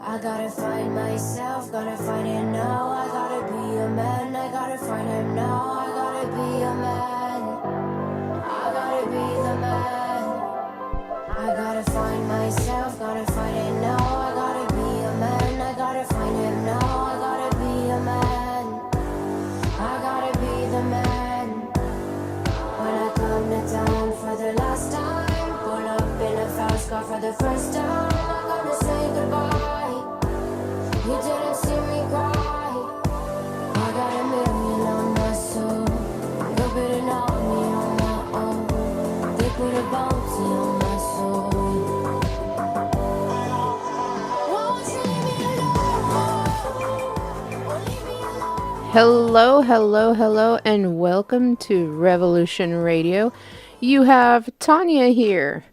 I gotta find myself, gotta find it now. I gotta be a man, I gotta find him now. I gotta be a man, I gotta be the man. I gotta find myself, gotta find it now. I gotta be a man, I gotta find him now. I gotta be a man, I gotta be the man. When I come to town for the last time, pull up in a fast car for the first time. I'm gonna say goodbye. You didn't see me cry. I got a million on my soul. You better know me on my own. They put a bounty on my soul. Won't you leave me alone? Won't leave me alone? Hello, hello, hello, and welcome to Revolution Radio. You have Tanya here,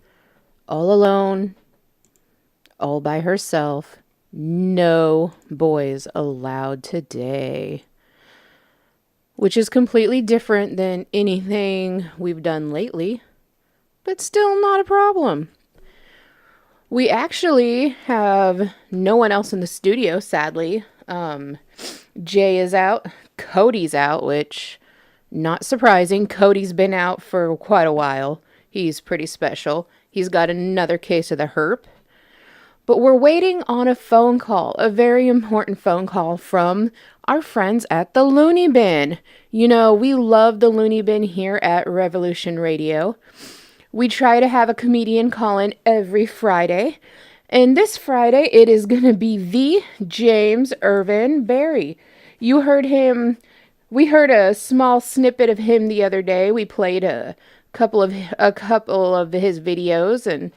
all alone, all by herself. No boys allowed today, which is completely different than anything we've done lately, but still not a problem. We actually have no one else in the studio, sadly. Jay is out, Cody's out, which, not surprising. Cody's been out for quite a while. He's pretty special. He's got another case of the herp. But we're waiting on a phone call, a very important phone call from our friends at the Looney Bin. You know, we love the Looney Bin here at Revolution Radio. We try to have a comedian call in every Friday. And this Friday, it is going to be the James Irvin Barry. You heard him. We heard a small snippet of him the other day. We played a couple of his videos, and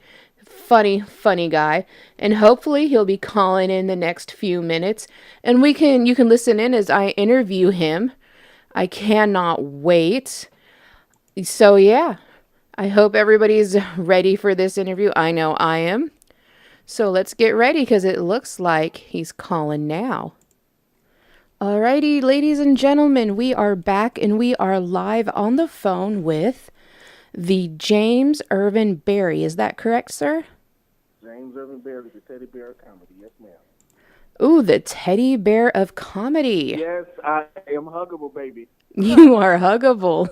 funny guy. And hopefully he'll be calling in the next few minutes, and you can listen in as I interview him. I cannot wait. So yeah, I hope everybody's ready for this interview. I know I am. So let's get ready because it looks like he's calling now. Alrighty, ladies and gentlemen, we are back and we are live on the phone with the James Irvin Barry. Is that correct, sir? James Irvin Barry, the teddy bear of comedy. Yes, ma'am. Ooh, the teddy bear of comedy. Yes, I am huggable, baby. You are huggable.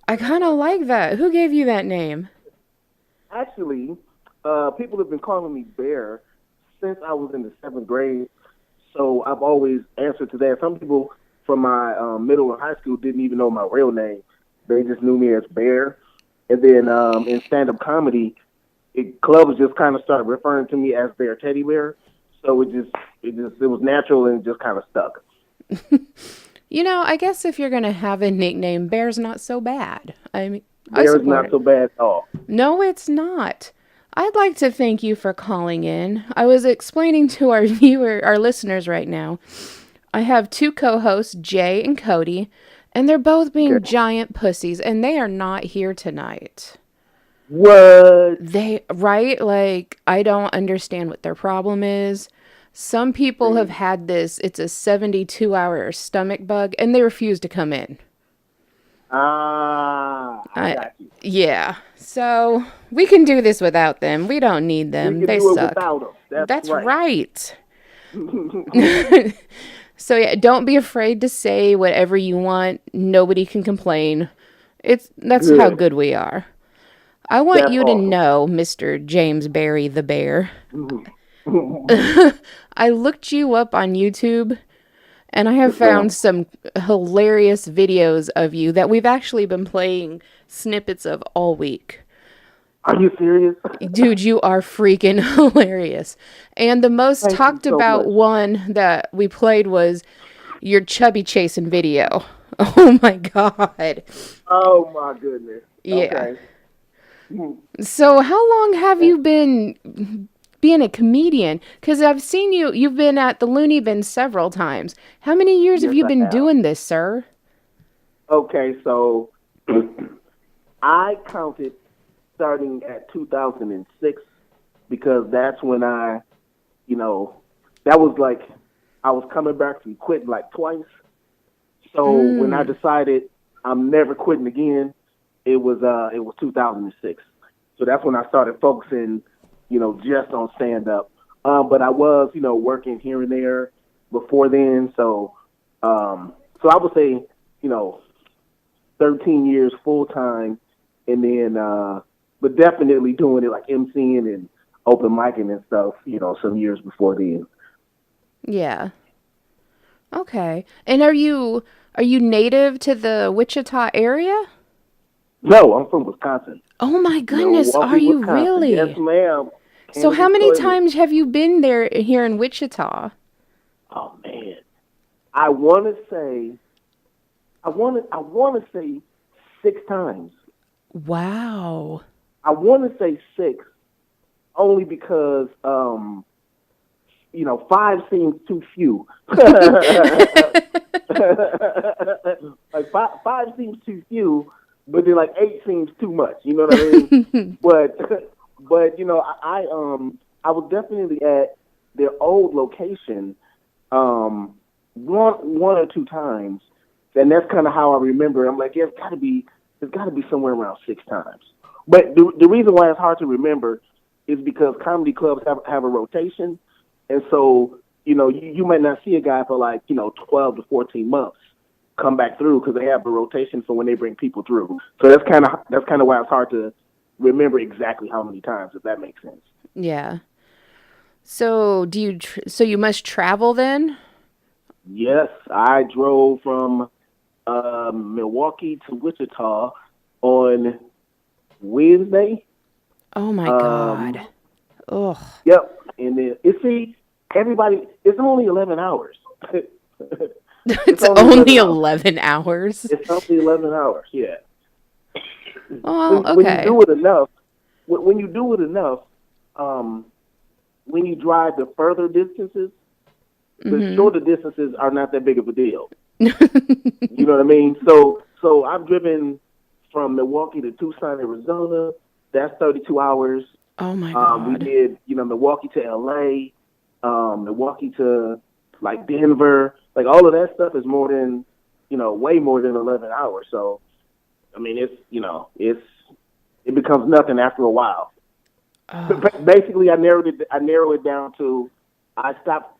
I kind of like that. Who gave you that name? Actually, people have been calling me Bear since I was in the 7th grade, so I've always answered to that. Some people from my middle and high school didn't even know my real name. They just knew me as Bear. And then in stand-up comedy, clubs just kind of started referring to me as their teddy bear. So it was natural and just kind of stuck. You know, I guess if you're going to have a nickname, Bear's not so bad. I mean, I Bear's support not it. so bad at all. No, it's not. I'd like to thank you for calling in. I was explaining to our listeners right now. I have two co-hosts, Jay and Cody, and they're both being Okay. giant pussies, and they are not here tonight. What? Right? Like, I don't understand what their problem is. Some people have had this, it's a 72-hour stomach bug, and they refuse to come in. I got you. Yeah. So, we can do this without them. We don't need We them. can They do it suck. without them. That's right. right. So, yeah, don't be afraid to say whatever you want. Nobody can complain. That's how Good. good we are. I want That's you to awesome. know, Mr. James Barry the Bear. I looked you up on YouTube, and I have Yes, ma'am. found some hilarious videos of you that we've actually been playing snippets of all week. Are you serious? Dude, you are freaking hilarious. And the most Thank you talked so about much. one that we played was your chubby chasing video. Oh my God. Oh my goodness. Yeah. Okay. Hmm. So how long have And you been being a comedian? Because I've seen you've been at the Looney Bin several times. How many years have yes, you I been have. doing this, sir? Okay, so I counted starting at 2006 because that's when you know, that was like I was coming back from quitting like twice. So when I Mm. decided I'm never quitting again, it was 2006. So that's when I started focusing just on stand up. But I was, working here and there before then. So I would say, you know, 13 years full time, and then, but definitely doing it like emceeing and open micing and stuff, some years before then. Yeah. Okay. And are you native to the Wichita area? No, I'm from Wisconsin. Oh my goodness, are Milwaukee, you Wisconsin. Yes, really? ma'am. So how Canada's many toilet. times have you been there here in Wichita? Oh man. I want to say, I want to say 6 times. Wow. I want to say six, only because, five seems too few. Like five seems too few, but then like eight seems too much. You know what I mean? But I was definitely at their old location, one or two times, and that's kind of how I remember. I'm like, yeah, it's got to be somewhere around 6 times. But the reason why it's hard to remember is because comedy clubs have a rotation, and so you might not see a guy for like 12 to 14 months come back through because they have a rotation for when they bring people through. So that's kind of why it's hard to remember exactly how many times, if that makes sense. Yeah. So so you must travel then? Yes, I drove from Milwaukee to Wichita on Wednesday. Oh my God. Um, Ugh. yep, and then everybody. It's only 11 hours. It's It's only only 11 hours. 11 hours. It's only 11 hours. Yeah. Oh, When you okay. do it enough, when you do it enough, um, when you drive the further distances, the Mhm. shorter distances are not that big of a deal. You know what I mean? So I've driven from Milwaukee to Tucson, Arizona. That's 32 hours. Oh my We God. did, Milwaukee to LA, Milwaukee to like Denver. Like all of that stuff is more than, way more than 11 hours. So I mean, it becomes nothing after a while. Oh. Basically, I narrow it down to I stopped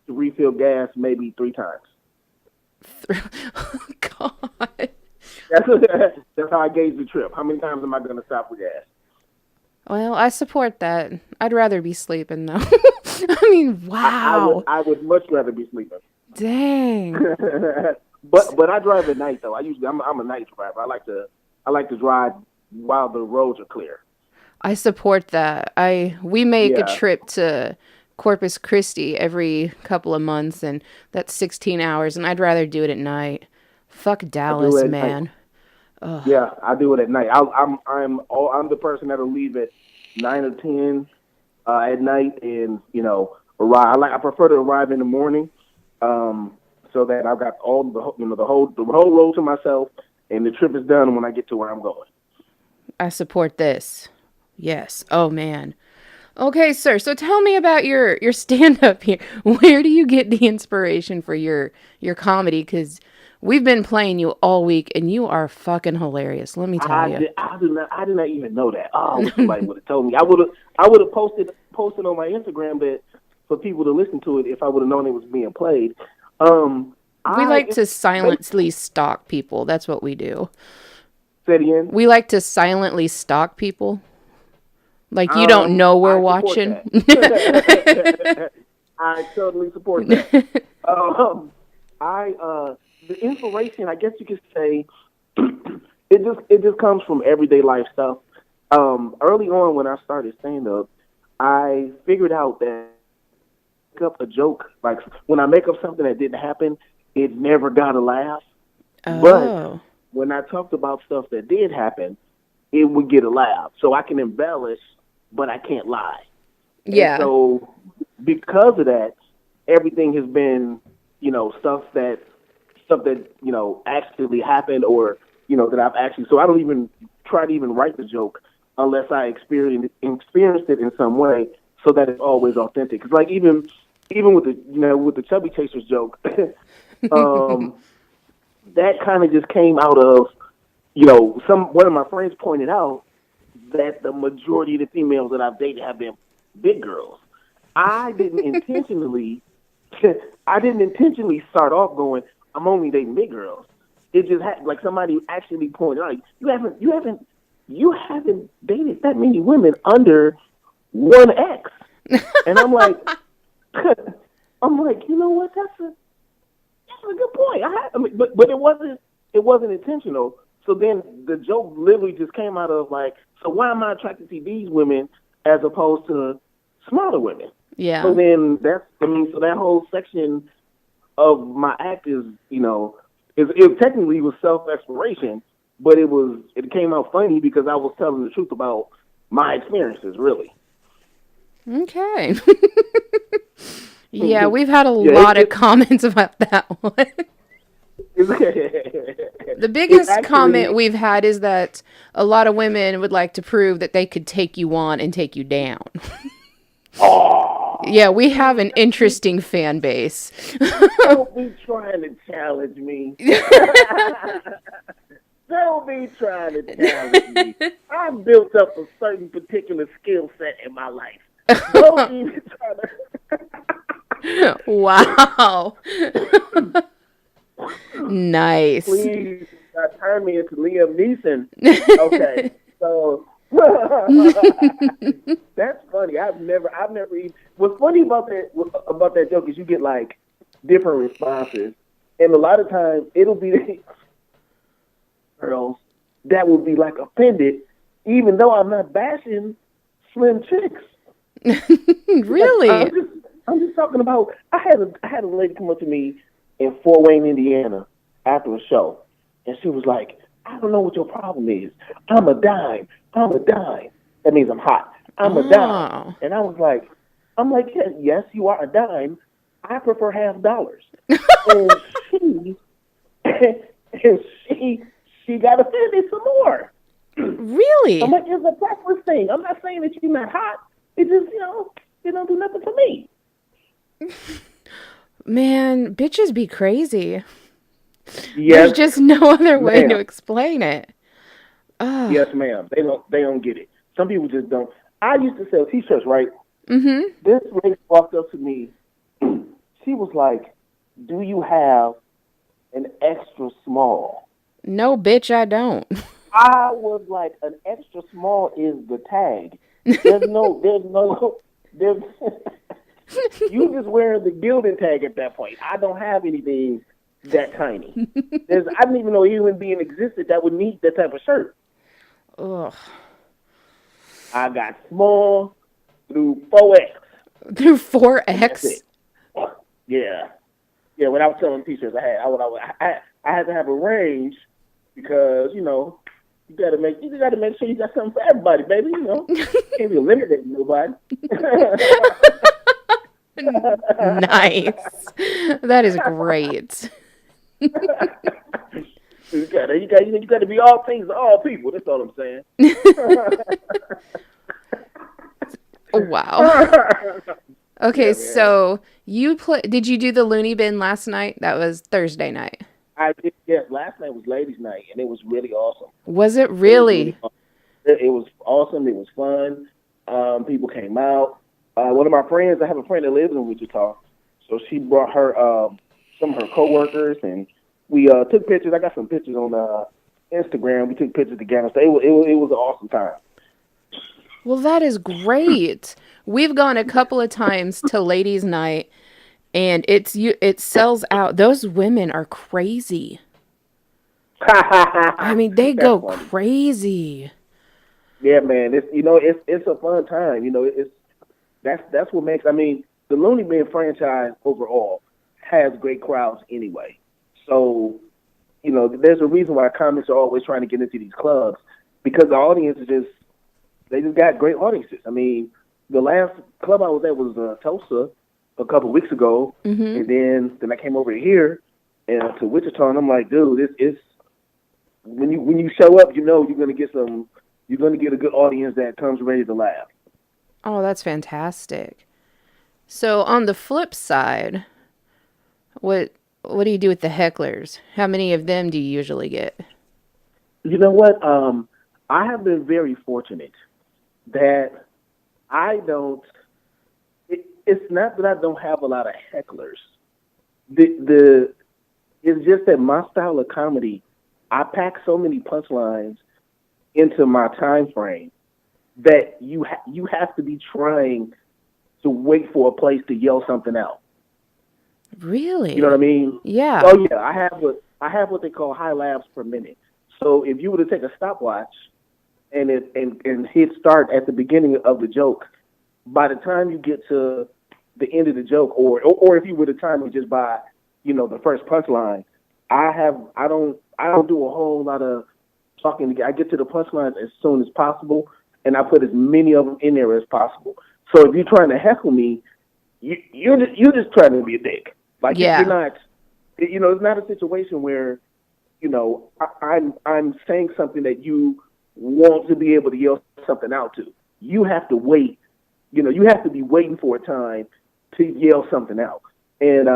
to refill gas maybe 3 times. Oh God. That's that's how I gauge the trip. How many times am I going to stop for gas? Well, I support that. I'd rather be sleeping though. I mean, I would wow. I would much rather be sleeping. Dang. But I drive at night though. I'm a night driver. I like to drive while the roads are clear. I support that. We make a Yeah, trip to Corpus Christi every couple of months and that's 16 hours and I'd rather do it at night. Fuck I do Dallas, it at night. man. Ugh. Yeah, I do it at night. I'm the person that'll leave at 9 or 10 at night, and arrive. I prefer to arrive in the morning, so that I've got all the whole road to myself, and the trip is done when I get to where I'm going. I support this. Yes. Oh man. Okay, sir. So tell me about your stand up here. Where do you get the inspiration for your comedy cuz we've been playing you all week and you are fucking hilarious, let me tell you. I did not even know that. Oh, I wish somebody would have told me. I would have posted on my Instagram that for people to listen to it if I would have known it was being played. Um, We I like it's to basically silently stalk people. That's what we do. said again. We like to silently stalk people. Like you don't know we're I support watching. that. I totally support that. Um, I the inspiration, I guess you could say, it just comes from everyday life stuff. Early on when I started stand up, I figured out that make up a joke, like when I make up something that didn't happen, it never got a laugh. But Oh. when I talked about stuff that did happen, it would get a laugh. So I can embellish, but I can't lie. And Yeah. so because of that, everything has been, stuff that actually happened, or that I've actually. So I don't even try to even write the joke unless I experienced it in some way, so that it's always authentic. Because like even with the chubby chasers joke, um, that kind of just came out of one of my friends pointed out that the majority of the females that I've dated have been big girls. I didn't intentionally, I didn't intentionally start off going, I'm only dating big girls. It just had like somebody actually pointed out, you haven't dated that many women under 1X, and I'm like, you know what? That's a good point. I mean, but it wasn't intentional. So then the joke literally just came out of like, so why am I attracted to these women as opposed to smaller women? So Yeah. then so that whole section of my act is, it technically was self exploration, but it came out funny because I was telling the truth about my experiences, really. Okay. Yeah, we've had a Yeah, lot of comments about that one. The it biggest comment actually. we've had is that a lot of women would like to prove that they could take you on and take you down. Oh, Yeah, we have an interesting fan base. don't be trying to challenge me. Don't be trying to challenge me. I've built up a certain particular skill set in my life. Don't even try Wow. to. Nice. Please, turn me into Liam Neeson. Okay, so that's funny. I've never even. What's funny about that joke is you get like different responses, and a lot of times it'll be girls that will be like offended, even though I'm not bashing slim chicks. Like Really? I'm just talking about. I had a lady come up to me in Fort Wayne, Indiana, after a show, and she was like, "I don't know what your problem is. I'm a dime. I'm a dime. That means I'm hot. I'm a dime." Oh. And I'm like, yes, you are a dime. I prefer $half. And she, and she got offended some more. I'm Really? like, it's a preference thing. I'm not saying that you're not hot. It just, it don't do nothing for me. Man, bitches be crazy. There's Yes, just no other way to ma'am. explain it. Oh. Yes, ma'am. They don't get it. Some people just don't. I used to sell T-shirts, right? Mm-hmm. This lady walked up to me. She was like, "Do you have an extra small?" No, bitch, I don't. I was like, "An extra small is the tag. There's you just wearing the gilding tag at that point. I don't have anything that tiny. I didn't even know a human being existed that would need that type of shirt. Ugh. I got small through 4X, Through and that's 4X? it. Yeah, yeah. When I was selling T-shirts, I had to have a range because you gotta make sure you got something for everybody, baby. Can't be eliminating nobody. Nice. That is great. You gotta be all things to all people. That's all I'm saying. Wow. Okay, Yeah, man. so did you do the loony bin last night? That was Thursday night. I did. Yes, last night was ladies' night, and it was really awesome. Was it It was really really? awesome. It was awesome. It was fun. People came out. One of my friends, I have a friend that lives in Wichita, so she brought her some of her coworkers, and we took pictures. I got some pictures on Instagram. We took pictures together. So it was an awesome time. Well, that is great. We've gone a couple of times to ladies' night and it sells out. Those women are crazy. I mean, they That's go funny. crazy. Yeah, man. It's a fun time. That's what makes. I mean, the Looney Bin franchise overall has great crowds anyway. So there's a reason why comics are always trying to get into these clubs because the audience is they just got great audiences. I mean, the last club I was at was Tulsa a couple weeks ago, Mhm. and then I came over here and to Wichita, and I'm like, dude, it's when you show up, you're gonna get a good audience that comes ready to laugh. Oh, that's fantastic. So, on the flip side, what what do you do with the hecklers? How many of them do you usually get? You know what? I have been very fortunate that I don't. It's not that I don't have a lot of hecklers. The It's just that my style of comedy, I pack so many punchlines into my time frame that you have to be trying to wait for a place to yell something out. You know what I Really? mean? Yeah. Oh yeah, I have what they call high laughs per minute. So if you were to take a stopwatch and hit start at the beginning of the joke, by the time you get to the end of the joke, or if you were to time it just by, the first punchline, I don't do a whole lot of talking. I get to the punchlines as soon as possible, and I put as many of them in there as possible. So if you're trying to heckle me, you're just trying to be a dick. Like you're Yeah. not. It's not a situation where I'm saying something that you want to be able to yell something out to. You have to wait. You have to be waiting for a time to yell something out. And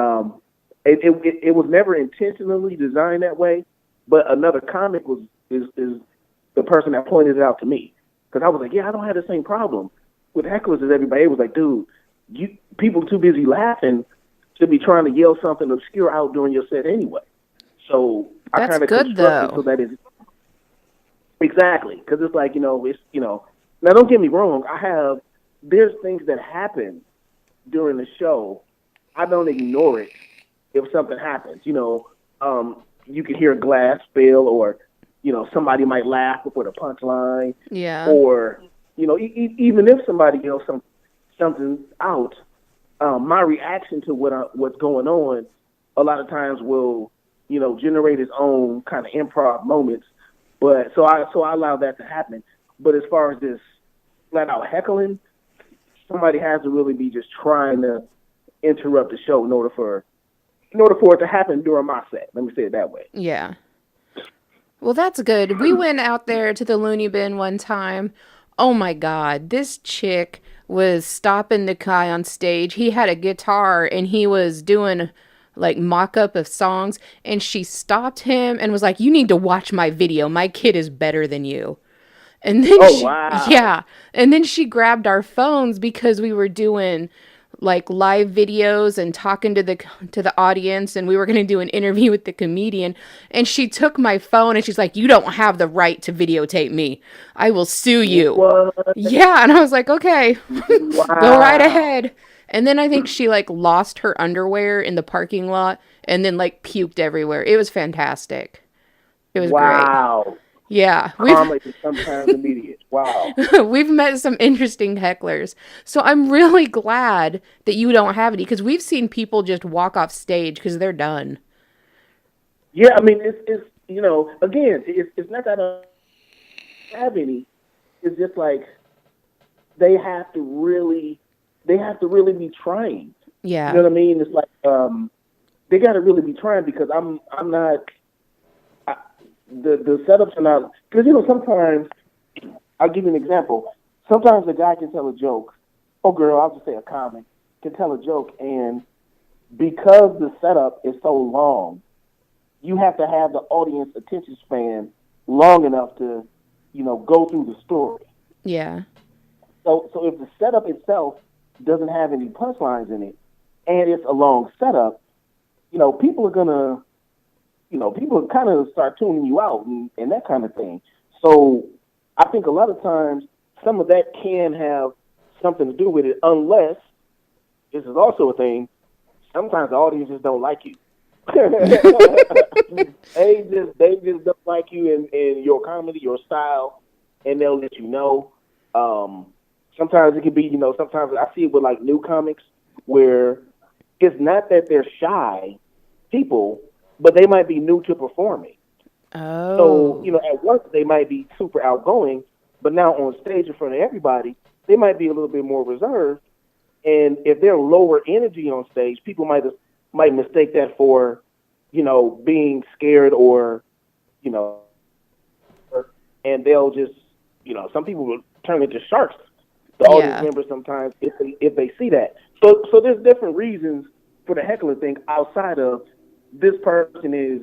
it was never intentionally designed that way. But another comic is the person that pointed it out to me, because I was like, yeah, I don't have the same problem with hecklers as everybody. It was like, dude, people too busy laughing to be trying to yell something obscure out during your set anyway. So I That's kind of good constructed so though. that it's exactly, because it's like, it's now don't get me wrong, there's things that happen during the show. I don't ignore it if something happens. You can hear a glass spill, or somebody might laugh before the punchline, Yeah. or even if somebody yells something out, my reaction to what's going on a lot of times will generate its own kind of improv moments. But so I allow that to happen. But as far as this flat out heckling, somebody has to really be just trying to interrupt the show in order for it to happen during my set. Let me say it that way. Yeah. Well, that's good. We went out there to the loony bin one time. Oh my God. This chick was stopping the guy on stage. He had a guitar and he was doing like mock up of songs. And she stopped him and was like, "You need to watch my video. My kid is better than you." And then Oh she, wow. yeah. And then she grabbed our phones because we were doing like live videos and talking to the audience, and we were going to do an interview with the comedian, and she took my phone and she's like, "You don't have the right to videotape me. I will sue you." What? Yeah, and I was like, "Okay. Go right Wow. ahead." And then I think she like lost her underwear in the parking lot and then like puked everywhere. It was fantastic. It was great. Wow. Yeah, we've Karma is sometimes immediate. Wow. we've met some interesting hecklers. So I'm really glad that you don't have any because we've seen people just walk off stage because they're done. Yeah, I mean it's again, it's not that I don't have any. It's just like they have to really be trying. You know Yeah. what I mean? It's like they got to really be trying, because I'm not I, the setups are not, because sometimes I'll give you an example. Sometimes a guy can tell a joke. Oh, girl, I'll just say a comic can tell a joke, and because the setup is so long, you have to have the audience attention span long enough to, go through the story. Yeah. So if the setup itself doesn't have any punchlines in it, and it's a long setup, people are gonna, people kind of start tuning you out, and that kind of thing. So I think a lot of times some of that can have something to do with it, unless this is also a thing. Sometimes the audience just don't like you. they just don't like you in your comedy, your style, and they'll let you know. Um, Sometimes it can be, sometimes I see it with like new comics, where it's not that they're shy people, but they might be new to performing. So, Oh. at work they might be super outgoing, but now on stage in front of everybody, they might be a little bit more reserved. And if they're lower energy on stage, people might mistake that for, being scared, or, you know, and they'll just, some people will turn into sharks. The audience Yeah. members sometimes, if they see that. So there's different reasons for the heckling thing outside of this person is,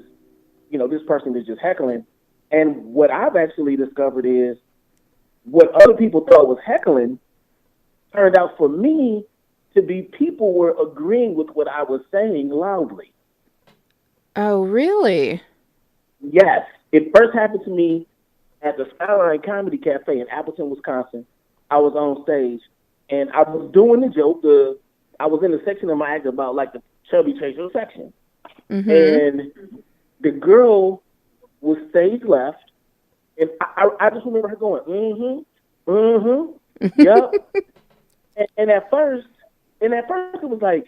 this person is just heckling. And what I've actually discovered is what other people thought was heckling turned out for me to be people were agreeing with what I was saying loudly. Oh, really? Yes, it first happened to me at the Skyline Comedy Cafe in Appleton, Wisconsin. I was on stage and I was doing the joke. I was in the section of my act about like the chubby chaser section, Mm-hmm. and the girl was stage left, and I just remember her going, yep. And at first, it was like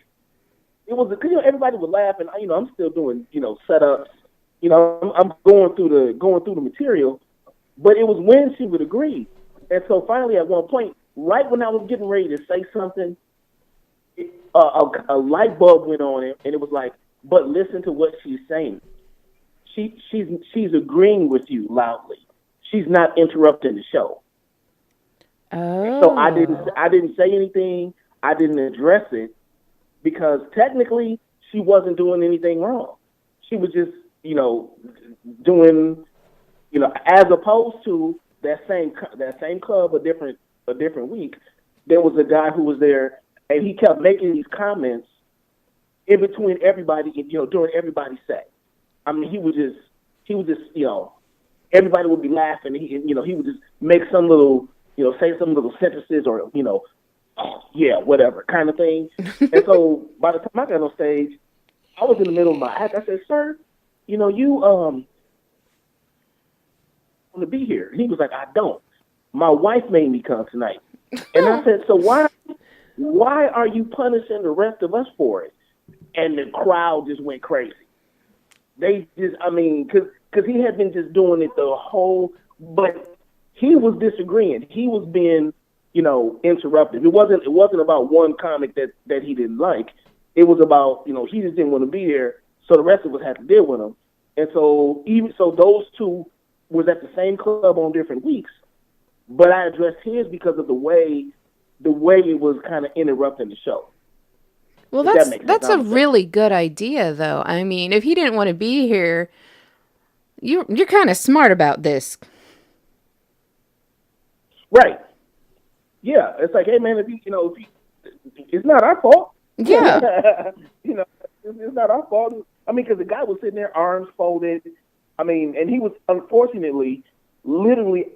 it was because everybody was laughing. I'm still doing setups. I'm going through the material, but it was when she would agree. And so finally, at one point, right when I was getting ready to say something, a light bulb went on, and it was like, but listen to what she's saying. She's agreeing with you loudly. She's not interrupting the show. So Oh. I didn't say anything. I didn't address it because technically she wasn't doing anything wrong. She was just doing as opposed to that same club a different week. There was a guy who was there and he kept making these comments in between everybody, during everybody's set. I mean, he was just, everybody would be laughing. He would just make some little, say some little sentences or, oh, yeah, whatever kind of thing. And so by the time I got on stage, I was in the middle of my act. I said, "Sir, you want to be here?" And he was like, "I don't. My wife made me come tonight." And I said, "So why are you punishing the rest of us for it?" And the crowd just went crazy. They just, I mean, because he had been just doing it the whole, but he was disagreeing. He was being, interrupted. It wasn't about one comic that he didn't like. It was about, he just didn't want to be there, so the rest of us had to deal with him. And so those two was at the same club on different weeks, but I addressed his because of the way it was kind of interrupting the show. Well, If that that's makes sense. that's I a don't know. really good idea, though. I mean, if he didn't want to be here, you're kind of smart about this. Right. Yeah. It's like, hey man, it's not our fault. Yeah, It's not our fault. I mean, because the guy was sitting there, arms folded. I mean, and he was unfortunately, literally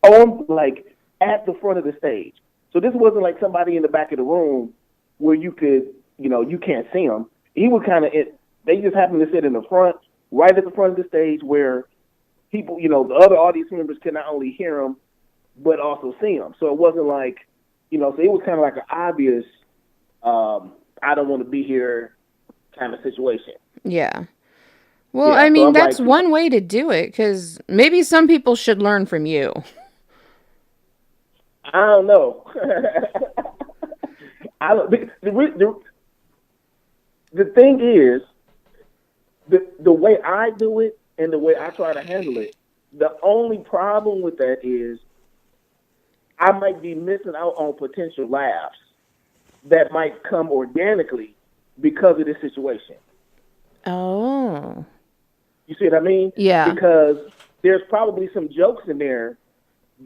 on like at the front of the stage. So this wasn't like somebody in the back of the room where you could, you can't see him. He was kind of it. They just happened to sit in the front, right at the front of the stage, where people, the other audience members could not only hear him but also see him. So it wasn't like, so it was kind of like an obvious, I don't want to be here kind of situation. yeah. Well, Yeah. I So mean, I'm that's like, one way to do it, because maybe some people should learn from you. I don't know. I don't, the thing is, the way I do it and the way I try to handle it, the only problem with that is I might be missing out on potential laughs that might come organically because of this situation. Oh, You see what I mean? yeah, Because there's probably some jokes in there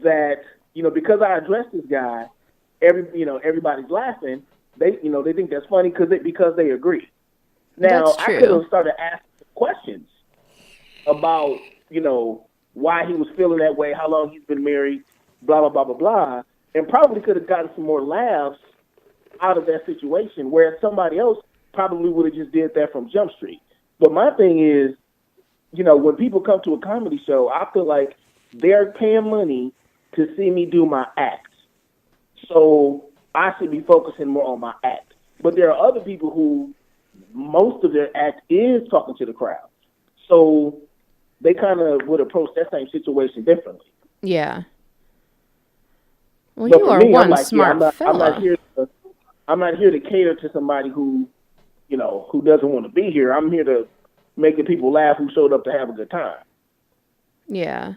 that, because I addressed this guy, everybody's laughing. They think that's funny because they agree. that's Now I could true. have started asking questions about, why he was feeling that way, how long he's been married, blah blah blah blah blah, and probably could have gotten some more laughs out of that situation. Whereas somebody else probably would have just did that from Jump Street. But my thing is, when people come to a comedy show, I feel like they're paying money to see me do my act. So I should be focusing more on my act. But there are other people who most of their act is talking to the crowd. So they kind of would approach that same situation differently. Yeah. Well, But you for are me, I'm one like, yeah, smart fella. I'm not here to cater to somebody who doesn't want to be here. I'm here to make the people laugh who showed up to have a good time. Yeah.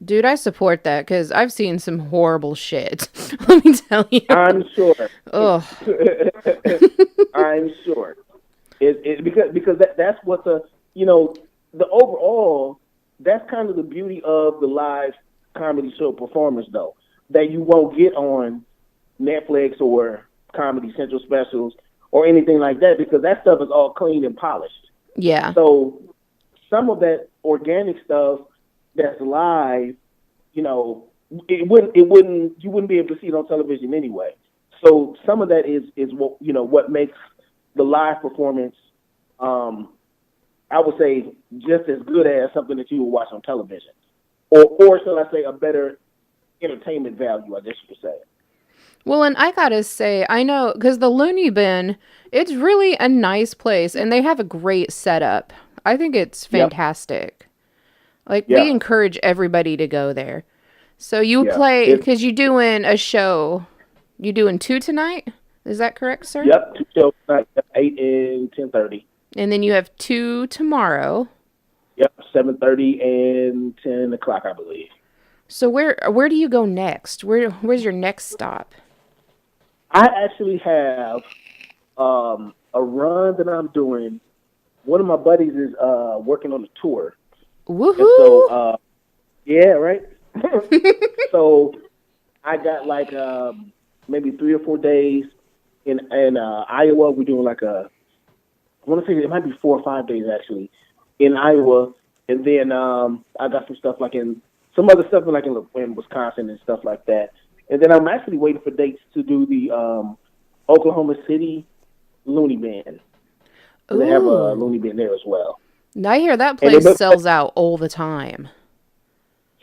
Dude, I support that because I've seen some horrible shit. Let me tell you. I'm sure. Ugh. I'm sure. Because that's what the overall, that's kind of the beauty of the live comedy show performance though, that you won't get on Netflix or Comedy Central specials or anything like that because that stuff is all clean and polished. Yeah. So some of that organic stuff that's live, you know, you wouldn't be able to see it on television anyway. So some of that is what what makes the live performance, um, I would say, just as good as something that you would watch on television, or shall I say, a better entertainment value, I guess you could say. Well, and I gotta say, I know, because the Looney Bin, it's really a nice place, and they have a great setup. I think it's Yep. fantastic. Like, we Yeah. encourage everybody to go there. So you Yeah. play, It. because you're doing a show. You doing two tonight? Is that correct, sir? Yep. 2 shows tonight, 8 and 10:30. And then you have two tomorrow. Yep. 7:30 and 10 o'clock, I believe. So where do you go next? Where's your next stop? I actually have a run that I'm doing. One of my buddies is working on a tour, and so Woohoo! yeah, right. So I got like maybe 3 or 4 days in Iowa. We're doing like I want to say it might be 4 or 5 days actually in Iowa, and then I got some stuff like in some other stuff like in Wisconsin and stuff like that. And then I'm actually waiting for dates to do the Oklahoma City Looney Bin. They have a Ooh. Looney Bin there as well. Now I hear that And they place both sells out all the time.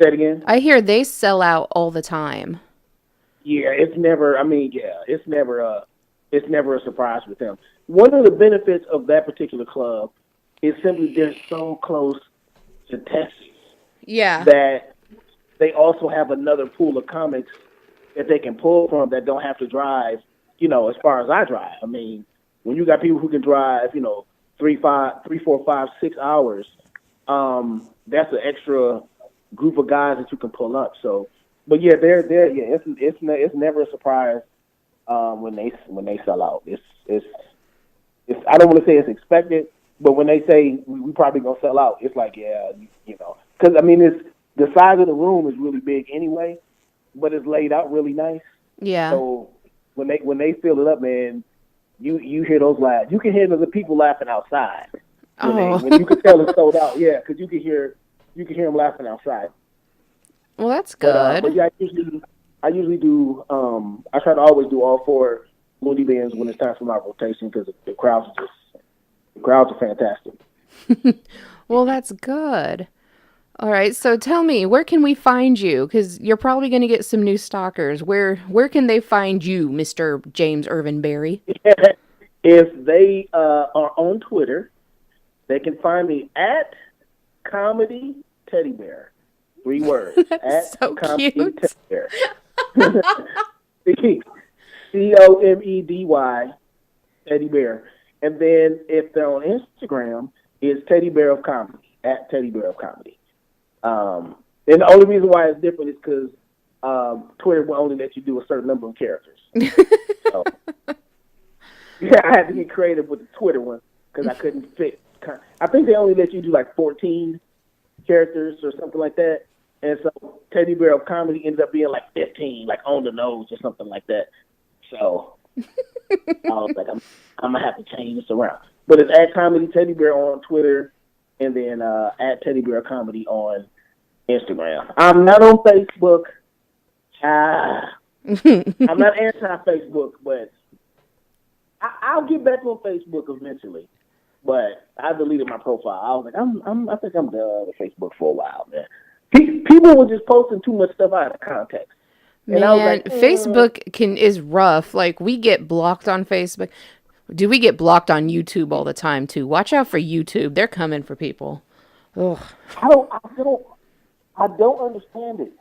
say it again. I hear they sell out all the time. Yeah, it's never. I mean, yeah, it's never a surprise with them. One of the benefits of that particular club is simply they're so close to Texas Yeah. that they also have another pool of comics that they can pull from that don't have to drive. As far as I drive. I mean, when you got people who can drive, 3, 4, 5, 6 hours, that's an extra group of guys that you can pull up. So, but yeah, they're yeah, it's never a surprise when they sell out. It's I don't want to say it's expected, but when they say we probably gonna sell out, it's like because I mean it's the size of the room is really big anyway, but it's laid out really nice. Yeah. So when they fill it up, man, you hear those laughs. You can hear the people laughing outside Oh. when you can tell it's sold out. Yeah, because you can hear them laughing outside. Well, that's But good. yeah, I usually do. I try to always do all four Looney Bins when it's time for my rotation because the crowds are fantastic. Well, that's good. All right. So tell me, where can we find you? Because you're probably going to get some new stalkers. Where can they find you, Mr. James Irvin Berry? If they are on Twitter, they can find me at Comedy Teddy Bear. 3 words. At So Comedy cute. Teddy Bear. COMEDY Teddy Bear. And then if they're on Instagram, it's Teddy Bear of Comedy. At Teddy Bear of Comedy. And the only reason why it's different is because Twitter will only let you do a certain number of characters. So, yeah, I had to get creative with the Twitter one because I couldn't fit. I think they only let you do like 14 characters or something like that. And so Teddy Bear of Comedy ended up being like 15, like on the nose or something like that. So I was like, I'm gonna have to change this around. But it's at Comedy Teddy Bear on Twitter, and then at Teddy Bear Comedy on Instagram. I'm not on Facebook. I'm not anti-Facebook, but I'll get back on Facebook eventually. But I deleted my profile. I was like, I think I'm done with Facebook for a while, man. People were just posting too much stuff out of context, and I was Man, like, Facebook is rough. Like, we get blocked on Facebook. Do we get blocked on YouTube all the time too? Watch out for YouTube. They're coming for people. Ugh. I don't understand it.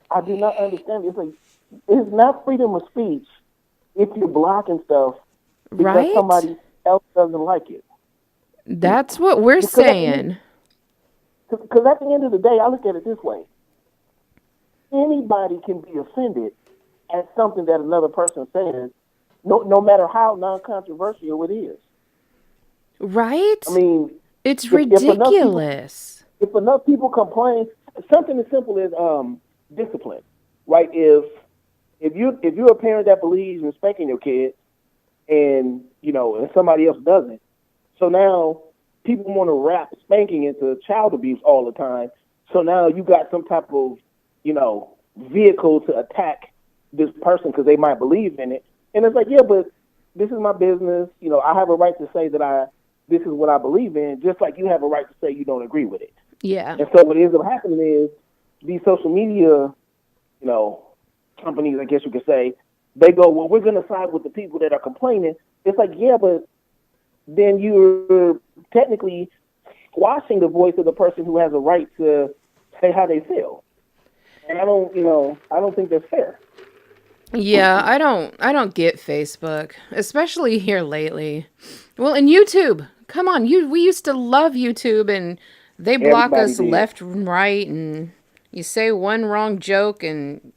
I do not understand it. It's like it's not freedom of speech if you're blocking stuff because Right? somebody else doesn't like it. That's what we're saying. Because at the end of the day, I look at it this way: anybody can be offended at something that another person says, no matter how non-controversial it is. Right? I mean, It's if enough people ridiculous. if enough people complain, something as simple as discipline, right? If if you're a parent that believes in spanking your kid, and and somebody else doesn't, so now people want to wrap spanking into child abuse all the time. So now you got some type of vehicle to attack this person because they might believe in it, and it's like, yeah, but this is my business. I have a right to say that this is what I believe in, just like you have a right to say you don't agree with it. Yeah. And so what ends up happening is these social media, companies, I guess you could say, they go, well, we're going to side with the people that are complaining. It's like, yeah, but then you're technically squashing the voice of the person who has a right to say how they feel. And I don't think that's fair. Yeah, I don't get Facebook, especially here lately. Well, and YouTube. Come on, we used to love YouTube, and they block Everybody us did. left and right, and you say one wrong joke and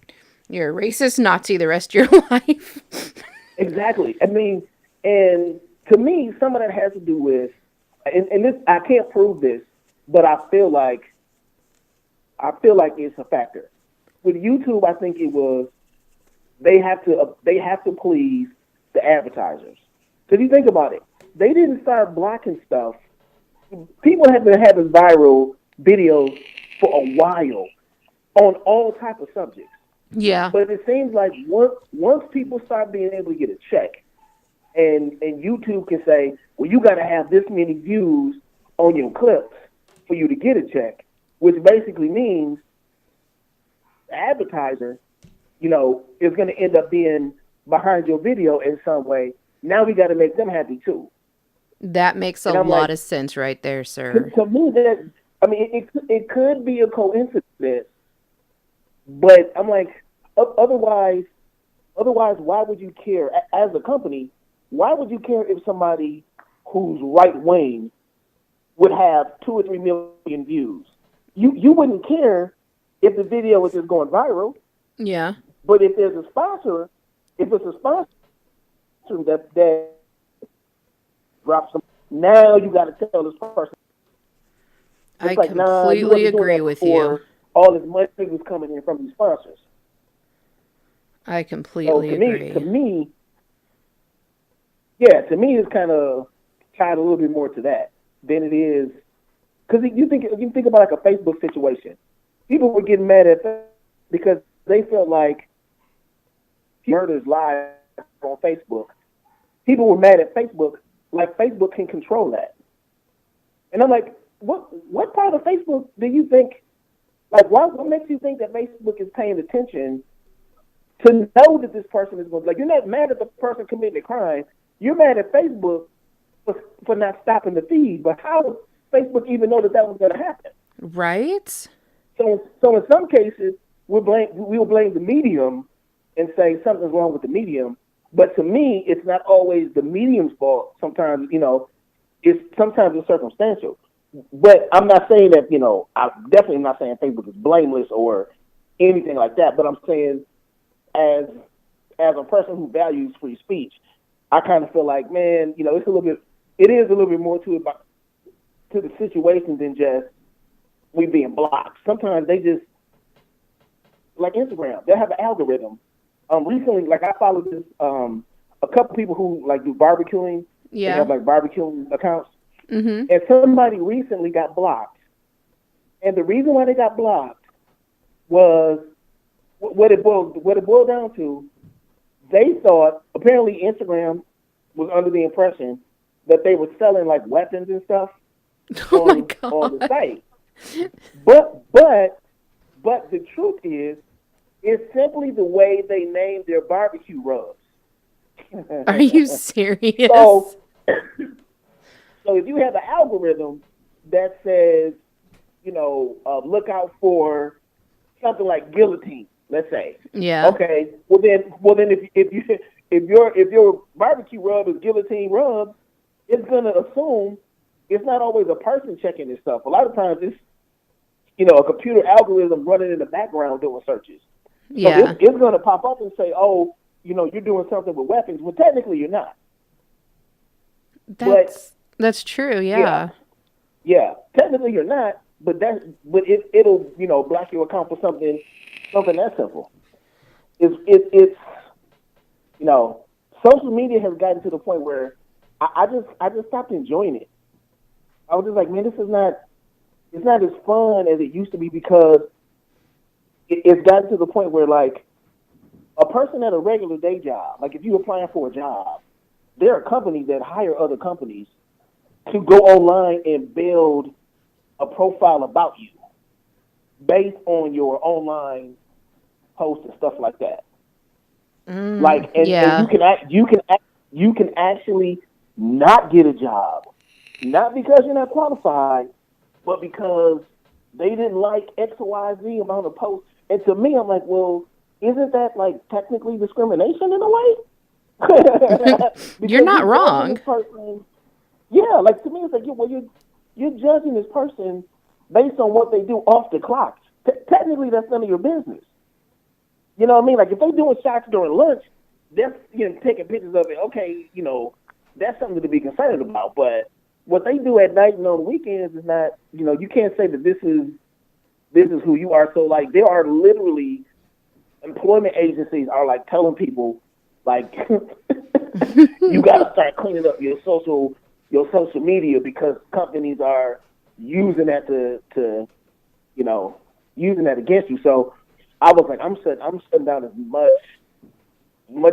you're a racist Nazi the rest of your life. Exactly. I mean, and to me, some of that has to do with, and this, I can't prove this, but I feel like it's a factor. With YouTube, I think it was they have to please the advertisers. Because you think about it, they didn't start blocking stuff. People have been having viral videos for a while on all type of subjects. Yeah. But it seems like once people start being able to get a check, and YouTube can say, well, you got to have this many views on your clips for you to get a check, which basically means the advertiser, is going to end up being behind your video in some way. Now we got to make them happy too. That makes a And I'm lot like, of sense right there, to, sir. to me, that I mean, it could be a coincidence, but I'm like, otherwise, why would you care as a company? Why would you care if somebody who's right wing would have 2 or 3 million views? You wouldn't care if the video was just going viral. Yeah. But if there's a sponsor, if it's a sponsor that drops some, now you got to tell this person. I It's like, nah, you completely wasn't doing agree that with you. before. All this money was coming in from these sponsors. I So completely to agree. me, yeah, to me, it's kind of tied a little bit more to that than it is, because you think about like a Facebook situation. People were getting mad at them because they felt like murders live on Facebook. People were mad at Facebook, like Facebook can control that. And I'm like, what part of Facebook do you think? Like, what makes you think that Facebook is paying attention to know that this person is going? Like, you're not mad at the person committing a crime. You're mad at Facebook for not stopping the feed. But how does Facebook even know that was going to happen? Right? So in some cases, we'll blame the medium and say something's wrong with the medium. But to me, it's not always the medium's fault. Sometimes, it's circumstantial. But I'm not saying that, I'm definitely not saying Facebook is blameless or anything like that. But I'm saying, as a person who values free speech, I kind of feel like, man, it is a little bit more to the situation than just we being blocked. Sometimes they just, like Instagram, they have an algorithm. Recently, like, I followed this a couple people who like do barbecuing. They Yeah. have like barbecuing accounts, Mm-hmm. and somebody recently got blocked. And the reason why they got blocked was what it boiled down to. They thought, apparently Instagram was under the impression that they were selling like weapons and stuff Oh my on the God. site. But the truth is, it's simply the way they named their barbecue rubs. Are you serious? so so if you have an algorithm that says, look out for something like guillotine, let's say. Yeah. Okay. Well then, if your barbecue rub is guillotine rub, it's gonna assume it's not always a person checking this stuff. A lot of times it's a computer algorithm running in the background doing searches. So Yeah. it's gonna pop up and say, oh, you're doing something with weapons. Well, technically you're not. But That's true. yeah, Yeah. yeah, technically you're not. But it'll block your account for something that simple. it's you know, social media has gotten to the point where I just stopped enjoying it. I was just like, man, this is not it's not as fun as it used to be because it's gotten to the point where like a person at a regular day job, like if you're applying for a job, there are companies that hire other companies to go online and build a profile about you based on your online posts and stuff like that. Like, and Yeah. you can actually not get a job, not because you're not qualified, but because they didn't like X or Y Z amount of posts. And to me, I'm like, well, isn't that like technically discrimination in a way? You're Because not you're judging wrong. this person. Yeah, like to me, it's like, well, you're judging this person based on what they do off the clock. Technically, that's none of your business. You know what I mean? Like if they're doing shots during lunch, that's taking pictures of it. Okay, that's something to be concerned about. But what they do at night and on the weekends is not. You can't say that this is who you are. So like there are literally employment agencies are like telling people like you got to start cleaning up your social media because companies are using that to you know using that against you. So I was like, I'm shutting down as much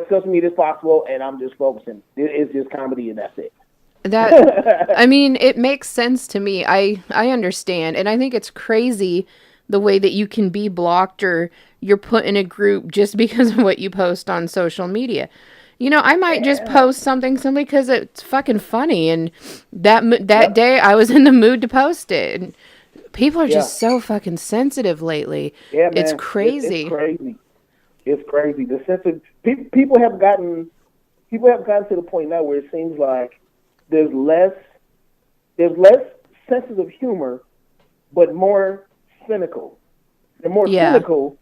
social media as possible, and I'm just focusing. It's just comedy, and that's it. That I mean, it makes sense to me. I understand, and I think it's crazy the way that you can be blocked or you're put in a group just because of what you post on social media. I might just Yeah, post something simply because it's fucking funny, and that yep, day I was in the mood to post it. And people are yeah, just so fucking sensitive lately. yeah, It's man. It's crazy. crazy. It's crazy. The sense of people have gotten to the point now where it seems like there's less there's less senses of humor, but more cynical. They're more Yeah. cynical,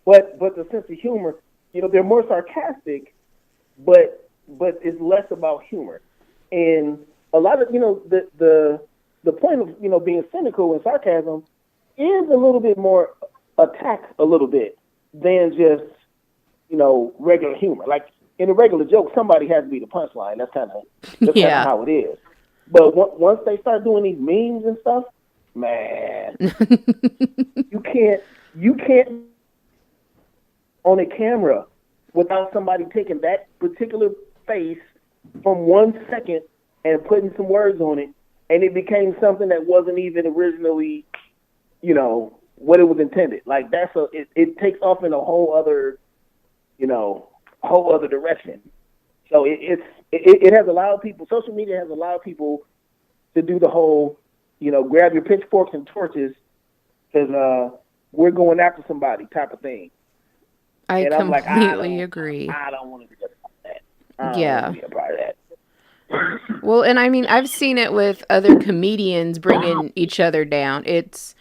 but the sense of humor, they're more sarcastic, but it's less about humor. And a lot of the point of being cynical and sarcasm is a little bit more attack a little bit than just regular humor. Like in a regular joke, somebody has to be the punchline. That's kind of Yeah. how it is. But once they start doing these memes and stuff, man, you can't on a camera without somebody taking that particular face from 1 second and putting some words on it, and it became something that wasn't even originally, what it was intended. Like it takes off in a whole other direction. So it has allowed people. Social media has allowed people to do the whole, grab your pitchforks and torches because we're going after somebody type of thing. I And I'm like, I completely don't, agree. I don't want to be a part of that. I don't want to Yeah. be a part of that. Well, and I mean, I've seen it with other comedians bringing each other down. It's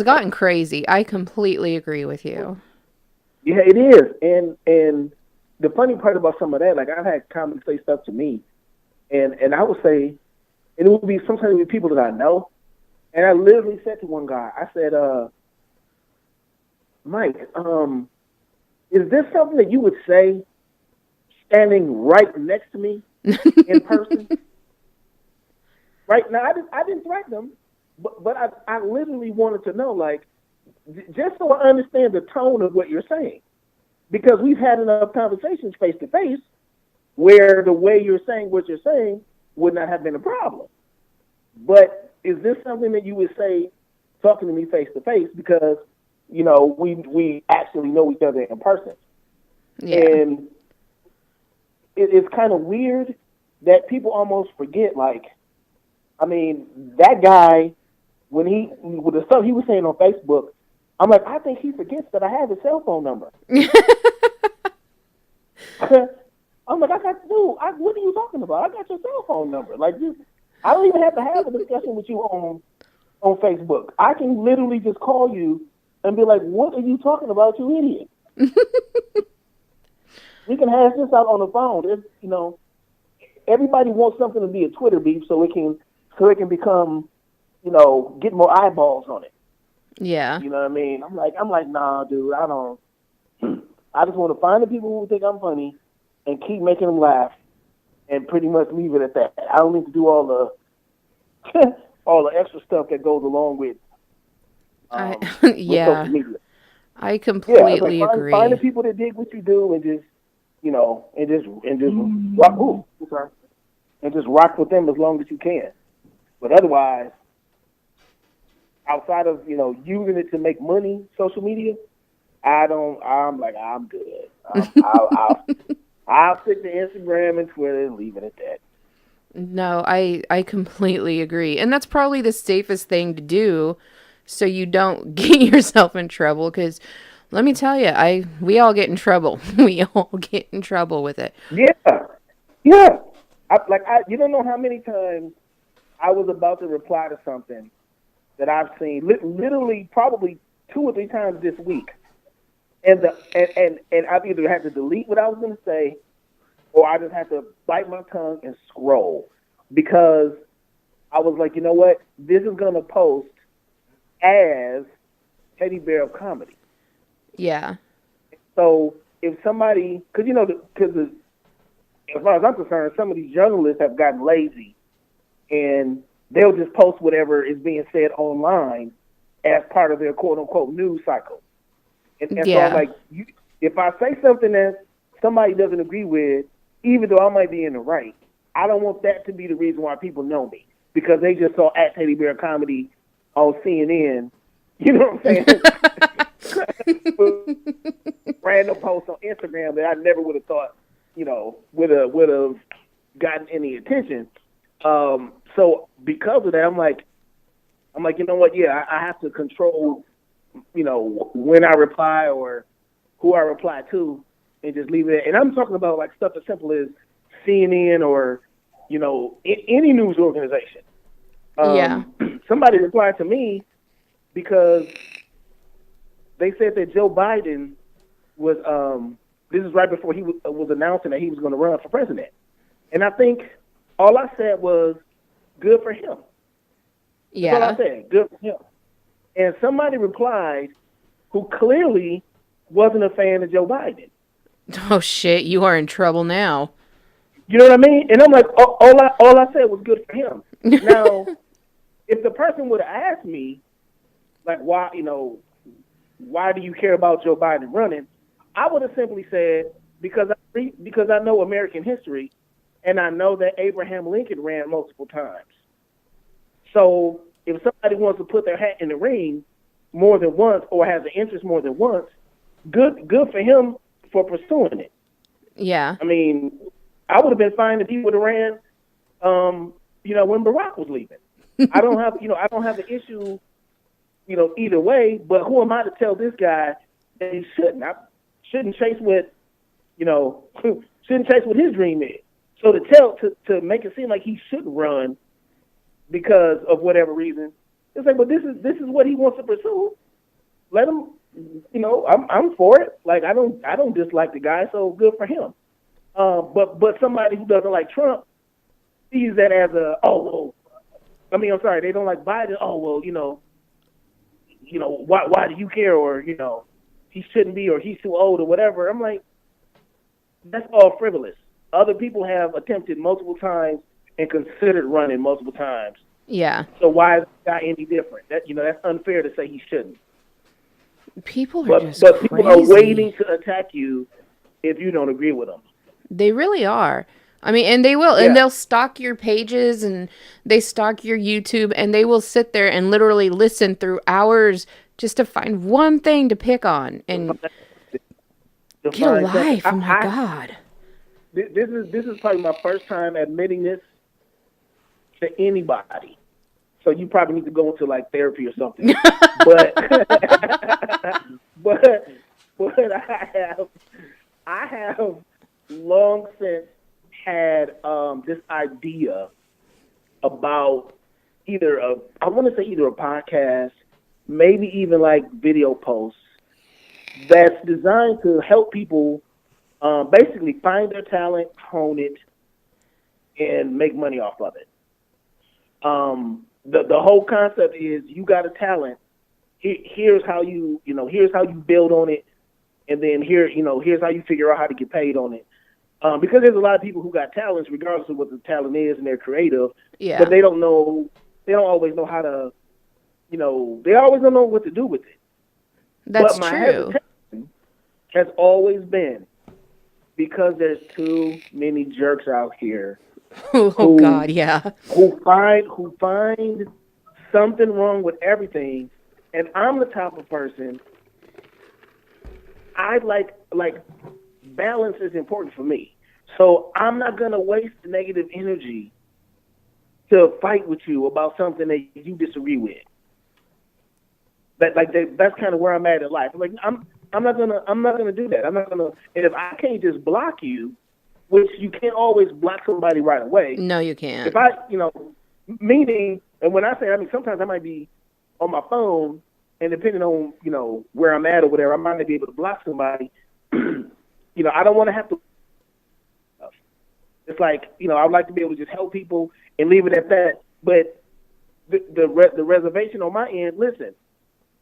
gotten crazy. I completely agree with you. Yeah, it is. And the funny part about some of that, like I've had comics say stuff to me, and I would say, and it would be sometimes it would be people that I know, and I literally said to one guy, I said, Mike, is this something that you would say standing right next to me in person? Right now, I didn't threaten him, but I literally wanted to know, like, just so I understand the tone of what you're saying, because we've had enough conversations face to face where the way you're saying what you're saying would not have been a problem. But is this something that you would say talking to me face to face because we actually know each other in person? Yeah. And it's kind of weird that people almost forget. Like, I mean, that guy with the stuff he was saying on Facebook, I'm like, I think he forgets that I have his cell phone number. I'm like, what are you talking about? I got your cell phone number. Like, I don't even have to have a discussion with you on Facebook. I can literally just call you and be like, what are you talking about, you idiot? We can hash this out on the phone. Everybody wants something to be a Twitter beef so it can become, get more eyeballs on it. Yeah. You know what I mean? I'm like, nah, dude, I just want to find the people who think I'm funny and keep making them laugh, and pretty much leave it at that. I don't need to do all the all the extra stuff that goes along I with social yeah, media. I Yeah, it's like completely find the agree. people that dig what you do and just and just rock. Ooh, I'm sorry, and just rock with them as long as you can. But otherwise, outside of using it to make money, social media, I don't. I'm like I'm good. I'll stick to Instagram and Twitter and leave it at that. No, I completely agree. And that's probably the safest thing to do so you don't get yourself in trouble cuz let me tell you, I we all get in trouble. We all get in trouble with it. Yeah, yeah. You don't know how many times I was about to reply to something that I've seen literally probably 2 or 3 times this week, and I've either had to delete what I was going to say, or I just had to bite my tongue and scroll because I was like, you know what, this is going to post as Teddy Bear of comedy. Yeah. So if somebody, because as far as I'm concerned, some of these journalists have gotten lazy and they'll just post whatever is being said online as part of their quote unquote news cycle. And so I'm Yeah. like, if I say something that somebody doesn't agree with, even though I might be in the right, I don't want that to be the reason why people know me because they just saw at Teddy Bear Comedy on CNN. You know what I'm saying? Random post on Instagram that I never would have thought, would have gotten any attention. So because of that, I'm like, you know what? Yeah, I have to control, when I reply or who I reply to, and just leave it. And I'm talking about like stuff as simple as CNN or, any news organization. Yeah. Somebody replied to me because they said that Joe Biden was. This is right before he was announcing that he was going to run for president, and I think all I said was, "Good for him." That's all I Yeah. said. Good for him. And somebody replied who clearly wasn't a fan of Joe Biden. Oh shit, you are in trouble now. You know what I mean? And I'm like, all I said was good for him. Now, if the person would have asked me, like, why do you care about Joe Biden running? I would have simply said because I know American history, and I know that Abraham Lincoln ran multiple times. So if somebody wants to put their hat in the ring more than once or has an interest more than once, good for him for pursuing it. Yeah. I mean, I would have been fine if he would have ran, when Barack was leaving. I don't have an issue, either way. But who am I to tell this guy that he shouldn't? I shouldn't chase what, shouldn't chase what his dream is. So to make it seem like he shouldn't run because of whatever reason, it's like, but this is what he wants to pursue. Let him, I'm for it. Like I don't dislike the guy, so good for him. But somebody who doesn't like Trump sees that as I'm sorry, they don't like Biden. Oh well, why do you care? Or he shouldn't be, or he's too old, or whatever. I'm like, that's all frivolous. Other people have attempted multiple times and considered running multiple times. Yeah. So why is this guy any different? That's unfair to say he shouldn't. People are But just people are waiting crazy. to attack you if you don't agree with them. They really are. I mean, and they will, and Yeah. they'll stalk your pages and they stalk your YouTube and they will sit there and literally listen through hours just to find one thing to pick on and To get a find something. life. Oh my God. This is probably my first time admitting this to anybody. So you probably need to go into like therapy or something. But but but I have long since had this idea about I want to say either a podcast, maybe even like video posts that's designed to help people basically find their talent, hone it, and make money off of it. The whole concept is you got a talent. Here's how you build on it. and then here's how you figure out how to get paid on it. Because there's a lot of people who got talents, regardless of what the talent is, and they're creative, Yeah. but they don't always know how to, they always don't know what to do with it. That's but my true. hesitation has always been because there's too many jerks out here Oh God, yeah. who find something wrong with everything, and I'm the type of person I like balance is important for me. So I'm not gonna waste negative energy to fight with you about something that you disagree with. That's kind of where I'm at in life. Like I'm not gonna do that. I'm not gonna. And if I can't just block you, which you can't always block somebody right away. No, you can't. If I, meaning, and when I say, I mean, sometimes I might be on my phone, and depending on, where I'm at or whatever, I might not be able to block somebody. I don't want to have to. It's like, I'd like to be able to just help people and leave it at that. But the reservation on my end, listen,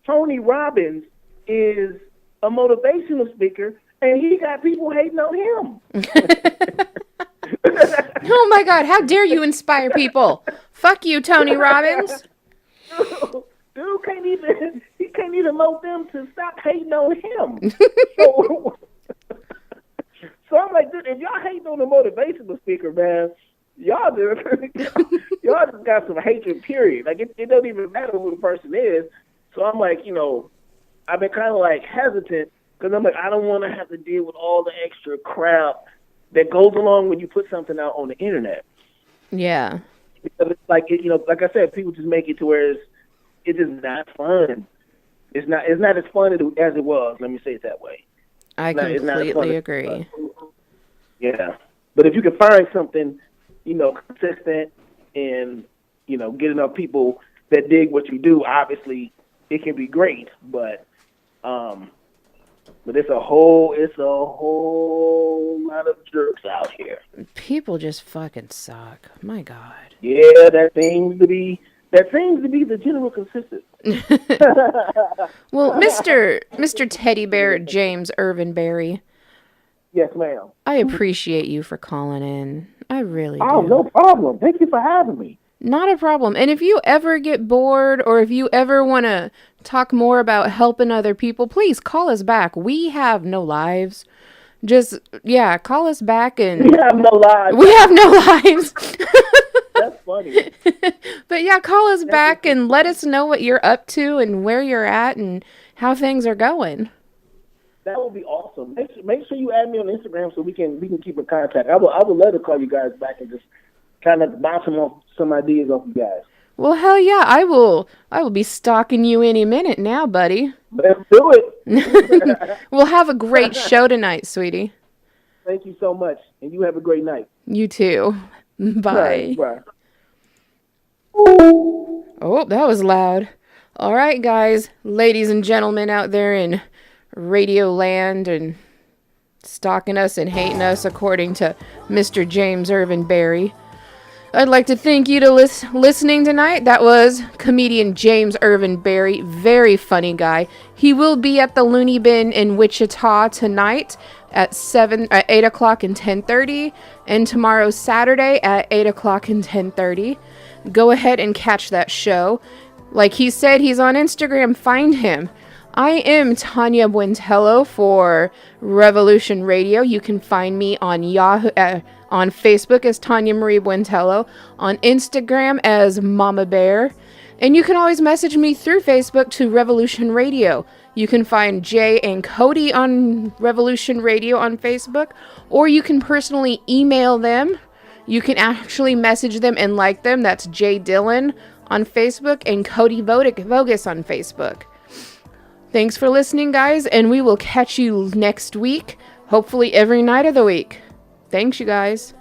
Tony Robbins is a motivational speaker, and he got people hating on him. Oh my God, how dare you inspire people? Fuck you, Tony Robbins. Dude can't even motivate them to stop hating on him. So I'm like, dude, if y'all hating on the motivational speaker, man, y'all just got some hatred, period. Like, it doesn't even matter who the person is. So I'm like, I've been kind of like hesitant because I'm like, I don't want to have to deal with all the extra crap that goes along when you put something out on the internet. Yeah. Because it's like, like I said, people just make it to where it's just not fun. It's not as fun as it was. Let me say it that way. I completely agree. Yeah. But if you can find something, consistent and, get enough people that dig what you do, obviously it can be great. But it's a whole lot of jerks out here. People just fucking suck. My God. Yeah, that seems to be the general consensus. Well, Mr. Teddy Bear James Irvin Berry. Yes, ma'am. I appreciate you for calling in. I really do. Oh, no problem. Thank you for having me. Not a problem. And if you ever get bored or if you ever want to talk more about helping other people, please call us back. We have no lives. Just, call us back and... We have no lives. We have no lives. That's funny. But yeah, call us back and let us know what you're up to and where you're at and how things are going. That would be awesome. Make sure you add me on Instagram so we can keep in contact. I would love to call you guys back and just kind of bounce some ideas off you guys. Well, hell yeah, I will be stalking you any minute now, buddy. Let's do it. We'll have a great show tonight, sweetie. Thank you so much, and you have a great night. You too. Bye. Bye. Oh, that was loud. All right, guys, ladies and gentlemen out there in Radio Land and stalking us and hating us according to Mr. James Irvin Berry. I'd like to thank you to listening tonight. That was comedian James Irvin Berry. Very funny guy. He will be at the Looney Bin in Wichita tonight at 8 o'clock and 10:30, and tomorrow Saturday at 8 o'clock and 10:30. Go ahead and catch that show. Like he said, he's on Instagram. Find him. I am Tanya Buentello for Revolution Radio. You can find me on Yahoo, on Facebook as Tanya Marie Buentello, on Instagram as Mama Bear, and you can always message me through Facebook to Revolution Radio. You can find Jay and Cody on Revolution Radio on Facebook, or you can personally email them. You can actually message them and like them. That's Jay Dillon on Facebook and Cody Vogus on Facebook. Thanks for listening, guys, and we will catch you next week, hopefully every night of the week. Thanks, you guys.